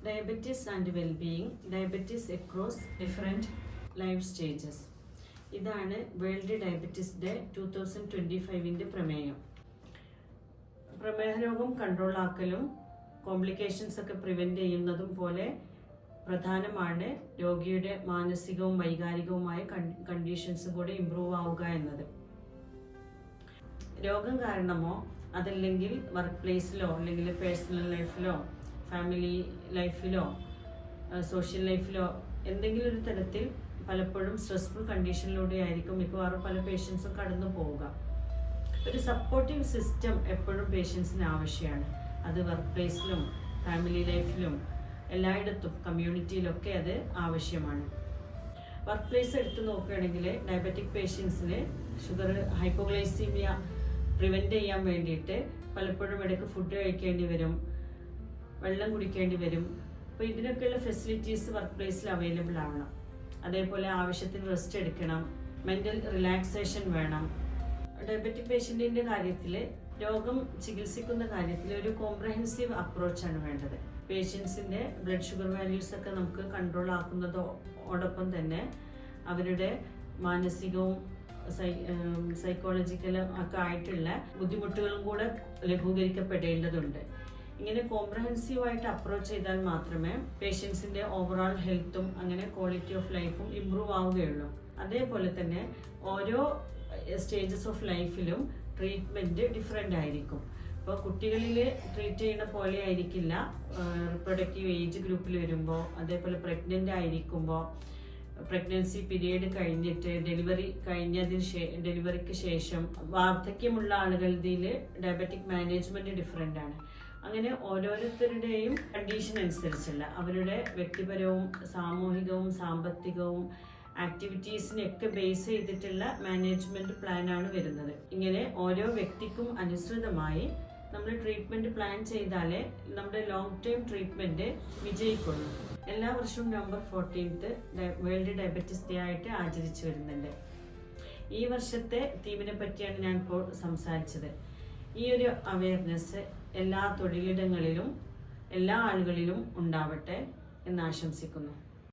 Diabetes and well-being, diabetes across different life stages. ഇതാണ് world diabetes day 2025 പ്രമേയം. പ്രമേഹ രോഗം കൺട്രോൾ ആക്കലും കോംപ്ലിക്കേഷൻസ് ഒക്കെ പ്രിവെന്റ് ചെയ്യുന്നതും പോലെ പ്രധാനമാണ് രോഗിയുടെ മാനസികവും വൈകാരികവുമായ കണ്ടീഷൻസും കൂടെ ഇംപ്രൂവ് ആവുക എന്നത്. രോഗം കാരണമോ അതല്ലെങ്കിൽ വർക്ക് പ്ലേസിലോ അല്ലെങ്കിൽ പേഴ്സണൽ ലൈഫിലോ ഫാമിലി ലൈഫിലോ സോഷ്യൽ ലൈഫിലോ എന്തെങ്കിലും ഒരു തരത്തിൽ പലപ്പോഴും സ്ട്രെസ്ഫുൾ കണ്ടീഷനിലൂടെ ആയിരിക്കും മിക്കവാറും പല പേഷ്യൻസും കടന്നു പോവുക. ഒരു സപ്പോർട്ടീവ് സിസ്റ്റം എപ്പോഴും പേഷ്യൻസിന് ആവശ്യമാണ്. അത് വർക്ക് പ്ലേസിലും ഫാമിലി ലൈഫിലും എല്ലായിടത്തും കമ്മ്യൂണിറ്റിയിലൊക്കെ അത് ആവശ്യമാണ്. വർക്ക് പ്ലേസ് എടുത്ത് നോക്കുകയാണെങ്കിൽ ഡയബറ്റിക് പേഷ്യൻസിന് ഷുഗർ ഹൈപ്പോഗ്ലൈസീമിയ പ്രിവെൻറ്റ് ചെയ്യാൻ വേണ്ടിയിട്ട് പലപ്പോഴും ഇടയ്ക്ക് ഫുഡ് കഴിക്കേണ്ടി വരും, വെള്ളം കുടിക്കേണ്ടി വരും. അപ്പോൾ ഇതിനൊക്കെയുള്ള ഫെസിലിറ്റീസ് വർക്ക് പ്ലേസിൽ അവൈലബിൾ ആവണം. അതേപോലെ ആവശ്യത്തിന് റെസ്റ്റ് എടുക്കണം, മെൻ്റൽ റിലാക്സേഷൻ വേണം. ഡയബറ്റിക് പേഷ്യൻറ്റിൻ്റെ കാര്യത്തിൽ രോഗം ചികിത്സിക്കുന്ന കാര്യത്തിൽ ഒരു കോംപ്രഹെൻസീവ് അപ്രോച്ചാണ് വേണ്ടത്. പേഷ്യൻസിൻ്റെ ബ്ലഡ് ഷുഗർ വാല്യൂസ് ഒക്കെ നമുക്ക് കൺട്രോൾ ആക്കുന്നതോടൊപ്പം തന്നെ അവരുടെ മാനസികവും സൈക്കോളജിക്കലും ഒക്കെ ആയിട്ടുള്ള ബുദ്ധിമുട്ടുകളും കൂടെ ലഘൂകരിക്കപ്പെടേണ്ടതുണ്ട്. ഇങ്ങനെ കോംപ്രഹെൻസീവായിട്ട് അപ്രോച്ച് ചെയ്താൽ മാത്രമേ പേഷ്യൻസിൻ്റെ ഓവറോൾ ഹെൽത്തും അങ്ങനെ ക്വാളിറ്റി ഓഫ് ലൈഫും ഇമ്പ്രൂവ് ആവുകയുള്ളൂ. അതേപോലെ തന്നെ ഓരോ സ്റ്റേജസ് ഓഫ് ലൈഫിലും ട്രീറ്റ്മെൻറ്റ് ഡിഫറെൻ്റ് ആയിരിക്കും. ഇപ്പോൾ കുട്ടികളിൽ ട്രീറ്റ് ചെയ്യുന്ന പോലെ ആയിരിക്കില്ല റിപ്രൊഡക്റ്റീവ് ഏജ് ഗ്രൂപ്പിൽ വരുമ്പോൾ, അതേപോലെ പ്രഗ്നൻ്റ് ആയിരിക്കുമ്പോൾ, പ്രഗ്നൻസി പീരീഡ് കഴിഞ്ഞിട്ട് ഡെലിവറിക്ക് ശേഷം വാർദ്ധക്യമുള്ള ആളുകളുടെ ഡയബറ്റിക് മാനേജ്മെൻറ്റ് ഡിഫറെൻ്റ് ആണ്. അങ്ങനെ ഓരോരുത്തരുടെയും കണ്ടീഷൻ അനുസരിച്ചുള്ള അവരുടെ വ്യക്തിപരവും സാമൂഹികവും സാമ്പത്തികവും ആക്ടിവിറ്റീസിനെയൊക്കെ ബേസ് ചെയ്തിട്ടുള്ള മാനേജ്മെൻറ്റ് പ്ലാനാണ് വരുന്നത്. ഇങ്ങനെ ഓരോ വ്യക്തിക്കും അനുസൃതമായി നമ്മൾ ട്രീറ്റ്മെൻറ്റ് പ്ലാൻ ചെയ്താലേ നമ്മുടെ ലോങ് ടേം ട്രീറ്റ്മെൻറ്റ് വിജയിക്കുള്ളൂ. എല്ലാ വർഷവും November 14th world diabetes day ആയിട്ട് ആചരിച്ചു വരുന്നുണ്ട്. ഈ വർഷത്തെ തീമിനെ പറ്റിയാണ് ഞാൻ ഇപ്പോൾ സംസാരിച്ചത്. ഈ ഒരു അവയർനെസ് എല്ലാ തൊഴിലിടങ്ങളിലും എല്ലാ ആളുകളിലും ഉണ്ടാവട്ടെ എന്ന് ആശംസിക്കുന്നു.